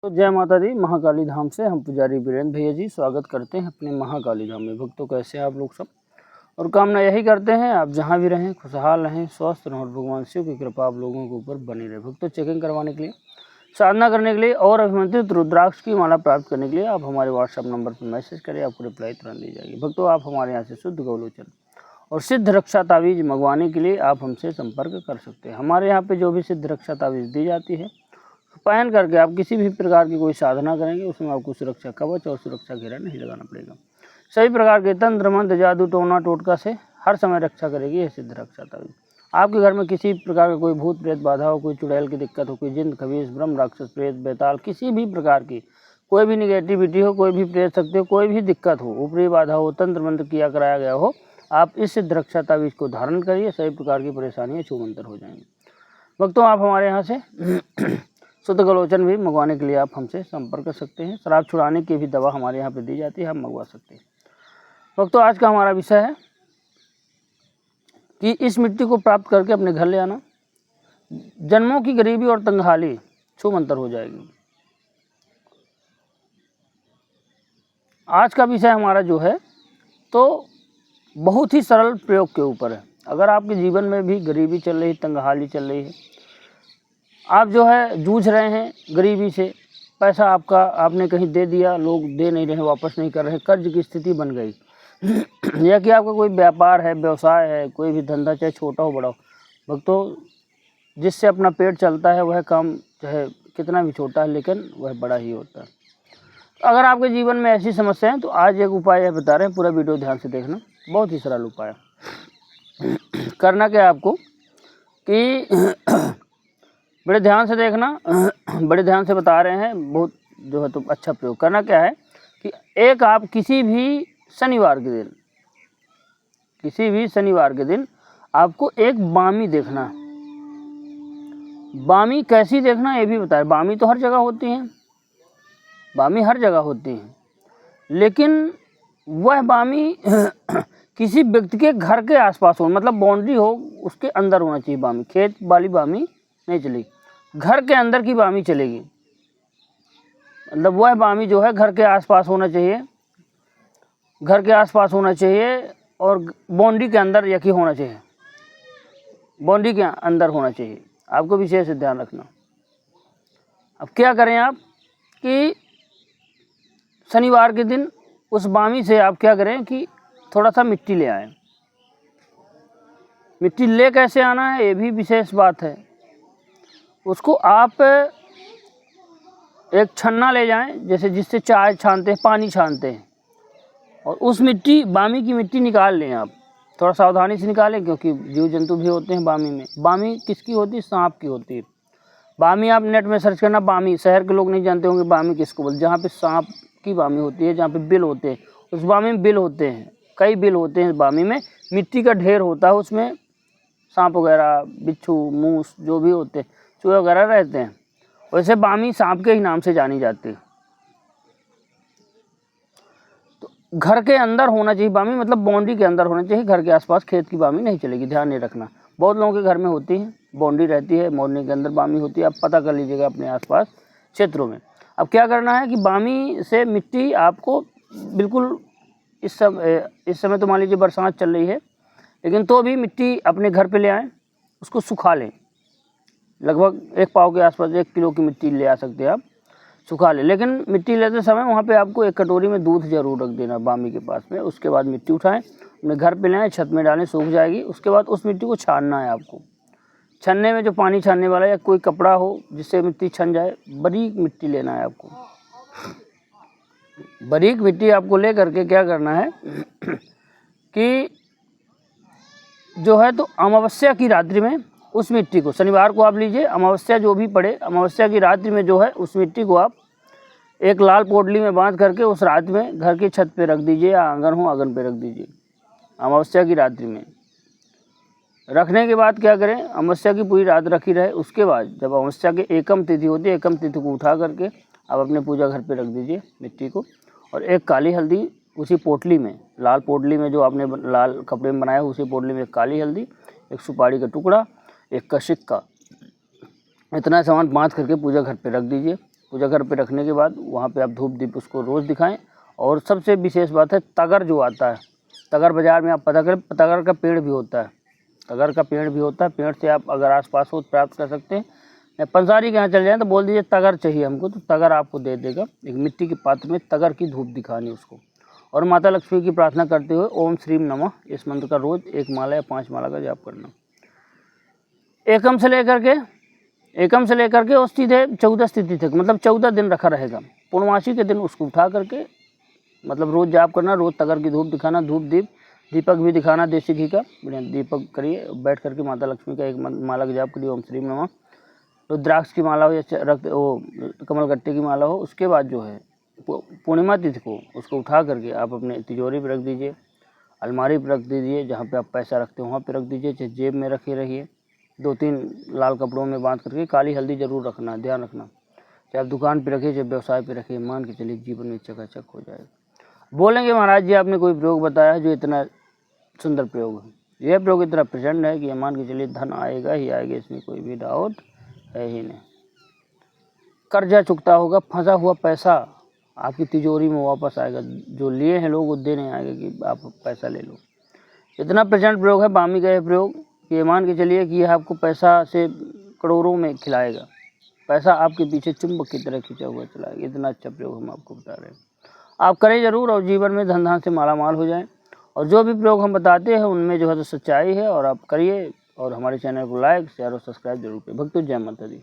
तो जय माता दी। महाकाली धाम से हम पुजारी वीरेंद्र भैया जी स्वागत करते हैं अपने महाकाली धाम में। भक्तों कैसे हैं आप लोग सब, और कामना यही करते हैं आप जहां भी रहें खुशहाल रहें, स्वस्थ रहें और भगवान शिव की कृपा आप लोगों के ऊपर बनी रहे। भक्तों चेकिंग करवाने के लिए, साधना करने के लिए और अभिमंत्रित रुद्राक्ष की माला प्राप्त करने के लिए आप हमारे व्हाट्सएप नंबर पर मैसेज करें, आपको रिप्लाई तुरंत दी जाएगी। भक्तों आप हमारे यहाँ से शुद्ध गौलोचन और सिद्ध रक्षा तावीज़ मंगवाने के लिए आप हमसे संपर्क कर सकते हैं। हमारे यहाँ पे जो भी सिद्ध रक्षा तावीज़ दी जाती है पहन करके आप किसी भी प्रकार की कोई साधना करेंगे उसमें आपको सुरक्षा कवच और सुरक्षा घेरा नहीं लगाना पड़ेगा। सभी प्रकार के तंत्र मंत्र जादू टोना टोटका से हर समय रक्षा करेगी यह सिद्ध रक्षा तावीज़। आपके घर में किसी प्रकार का कोई भूत प्रेत बाधा हो, कोई चुड़ैल की दिक्कत हो, कोई जिन खबीस ब्रह्म राक्षस प्रेत बेताल किसी भी प्रकार की कोई भी निगेटिविटी हो, कोई भी प्रेत शक्ति हो, कोई भी दिक्कत हो, ऊपरी बाधा हो, तंत्र मंत्र किया कराया गया हो, आप इस सिद्ध रक्षा तावीज़ को धारण करिए, सभी प्रकार की परेशानियाँ छूमंतर हो जाएंगी। भक्तों आप हमारे यहाँ से शुद्ध गलोचन भी मंगवाने के लिए आप हमसे संपर्क कर सकते हैं। शराब छुड़ाने की भी दवा हमारे यहाँ पे दी जाती है, हम मंगवा सकते हैं। भक्तों आज का हमारा विषय है कि इस मिट्टी को प्राप्त करके अपने घर ले आना, जन्मों की गरीबी और तंगहाली छूमंतर हो जाएगी। आज का विषय हमारा जो है तो बहुत ही सरल प्रयोग के ऊपर है। अगर आपके जीवन में भी गरीबी चल रही, तंगहाली चल रही है, आप जो है जूझ रहे हैं गरीबी से, पैसा आपने कहीं दे दिया, लोग दे नहीं रहे, वापस नहीं कर रहे, कर्ज की स्थिति बन गई या कि आपका कोई व्यापार है, व्यवसाय है, कोई भी धंधा चाहे छोटा हो बड़ा हो, भक्तों जिससे अपना पेट चलता है वह काम चाहे कितना भी छोटा है लेकिन वह बड़ा ही होता है। अगर आपके जीवन में ऐसी समस्या है तो आज एक उपाय बता रहे हैं, पूरा वीडियो ध्यान से देखना, बहुत ही सरल उपाय। करना क्या है आपको कि बड़े ध्यान से देखना, बड़े ध्यान से बता रहे हैं, बहुत जो है तो अच्छा प्रयोग। करना क्या है कि एक आप किसी भी शनिवार के दिन आपको एक बामी देखना। बामी कैसी देखना ये भी बताए। बामी तो हर जगह होती हैं, बामी हर जगह होती हैं, लेकिन वह बामी किसी व्यक्ति के घर के आसपास हो, मतलब बाउंड्री हो, उसके अंदर होना चाहिए बामी। खेत वाली बामी नहीं चलेगी, घर के अंदर की बामी चलेगी। मतलब वह बामी जो है घर के आसपास होना चाहिए, घर के आसपास होना चाहिए और बाउंड्री के अंदर यकी होना चाहिए, बाउंड्री के अंदर होना चाहिए। आपको विशेष ध्यान रखना। अब क्या करें आप कि शनिवार के दिन उस बामी से आप क्या करें कि थोड़ा सा मिट्टी ले आएं। मिट्टी ले कैसे आना है ये भी विशेष बात है। उसको आप एक छन्ना ले जाएं, जैसे जिससे चाय छानते हैं, पानी छानते हैं, और उस बामी की मिट्टी निकाल लें। आप थोड़ा सावधानी से निकालें क्योंकि जीव जंतु भी होते हैं बामी में। बामी किसकी होती है? सांप की होती है बामी। आप नेट में सर्च करना बामी, शहर के लोग नहीं जानते होंगे बामी किसको बोलते। जहाँ पे सांप की बामी होती है, जहाँ पे बिल होते हैं, उस बामी में बिल होते हैं, कई बिल होते हैं बामी में, मिट्टी का ढेर होता है, उसमें सांप वगैरह, बिच्छू, मूस जो भी होते हैं, चूहे वगैरह रहते हैं। वैसे बामी सांप के ही नाम से जानी जाती है। तो घर के अंदर होना चाहिए बामी, मतलब बाउंड्री के अंदर होना चाहिए, घर के आसपास खेत की बामी नहीं चलेगी। ध्यान नहीं रखना, बहुत लोगों के घर में होती है, बाउंड्री रहती है, बाउंड्री के अंदर बामी होती है। आप पता कर लीजिएगा अपने आसपास क्षेत्रों में। अब क्या करना है कि बामी से मिट्टी आपको बिल्कुल इस समय तो मान लीजिए बरसात चल रही है, लेकिन तो भी मिट्टी अपने घर पे ले आएँ, उसको सुखा लें। लगभग 1 पाव के आसपास 1 किलो की मिट्टी ले आ सकते हैं आप, सुखा लें। लेकिन मिट्टी लेते समय वहाँ पे आपको एक कटोरी में दूध जरूर रख देना बामी के पास में। उसके बाद मिट्टी उठाएं, अपने घर पे ले आएँ, छत में डालें, सूख जाएगी। उसके बाद उस मिट्टी को छानना है आपको। छन्ने में जो पानी छानने वाला या कोई कपड़ा हो जिससे मिट्टी छन जाए, बारीक मिट्टी लेना है आपको। बारीक मिट्टी आपको ले करके क्या करना है कि जो है तो अमावस्या की रात्रि में उस मिट्टी को, शनिवार को आप लीजिए, अमावस्या जो भी पड़े, अमावस्या की रात्रि में जो है उस मिट्टी को आप एक लाल पोटली में बांध करके उस रात में घर की छत पे रख दीजिए, या आंगन हो आंगन पे रख दीजिए। अमावस्या की रात्रि में रखने के बाद क्या करें, अमावस्या की पूरी रात रखी रहे। उसके बाद जब अमावस्या की एकम तिथि होती है, एकम तिथि को उठा करके आप अपने पूजा घर पे रख दीजिए मिट्टी को, और एक काली हल्दी उसी पोटली में, लाल पोटली में जो आपने लाल कपड़े में बनाया उसी पोटली में एक काली हल्दी, एक सुपारी का टुकड़ा, एक का सिक्का, इतना सामान बांध करके पूजा घर पे रख दीजिए। पूजा घर पे रखने के बाद वहाँ पे आप धूप दीप उसको रोज़ दिखाएं। और सबसे विशेष बात है तगर जो आता है, तगर बाज़ार में आप पता करें, तगर का पेड़ भी होता है, तगर का पेड़ भी होता है। पेड़ से आप अगर आसपास हो तो प्राप्त कर सकते हैं। पंसारी के यहाँ चल जाएँ तो बोल दीजिए तगर चाहिए हमको, तो तगर आपको दे देगा। एक मिट्टी के पात्र में तगर की धूप दिखानी उसको, और माता लक्ष्मी की प्रार्थना करते हुए ओम श्रीम नमः इस मंत्र का रोज़ 1 माला या 5 माला का जाप करना। एकम से लेकर के और सीधे 14 तिथि तक, मतलब 14 दिन रखा रहेगा। पूर्णमासी के दिन उसको उठा करके मतलब रोज़ जाप करना, रोज़ तगर की धूप दिखाना, धूप दीपक भी दिखाना देसी घी का, बढ़िया दीपक करिए। बैठ करके माता लक्ष्मी का 1 माला का जाप करिए ओम श्रीम नमः। रुद्राक्ष की माला हो या कमलगट्टे की माला हो। उसके बाद जो है पूर्णिमा तिथि को उसको उठा करके आप अपने तिजोरी पर रख दीजिए, अलमारी पर रख दीजिए, जहाँ पे आप पैसा रखते हो वहाँ पे रख दीजिए, चाहे जेब में रखे रहिए। 2-3 लाल कपड़ों में बांध करके, काली हल्दी जरूर रखना, ध्यान रखना। चाहे आप दुकान पे रखिए, चाहे व्यवसाय पे रखिए, मान के चलिए जीवन में चकाचक हो जाएगा। बोलेंगे महाराज जी आपने कोई प्रयोग बताया जो इतना सुंदर प्रयोग है। यह प्रयोग इतना प्रचंड है कि ये मान के चलिए धन आएगा ही आएगा, इसमें कोई भी डाउट है ही नहीं। कर्जा चुकता होगा, फंसा हुआ पैसा आपकी तिजोरी में वापस आएगा। जो लिए हैं लोग वो देने आएगा कि आप पैसा ले लो। इतना प्रचंड प्रयोग है बामी का यह प्रयोग कि ये मान के चलिए कि यह आपको पैसा से करोड़ों में खिलाएगा। पैसा आपके पीछे चुंबक की तरह खींचा हुआ चलाएगा। इतना अच्छा प्रयोग हम आपको बता रहे हैं, आप करें जरूर और जीवन में धन धान से मालामाल हो जाएं। और जो भी प्रयोग हम बताते हैं उनमें जो है तो सच्चाई है, और आप करिए। और हमारे चैनल को लाइक शेयर और सब्सक्राइब जरूर करें। भक्तों जय माता दी।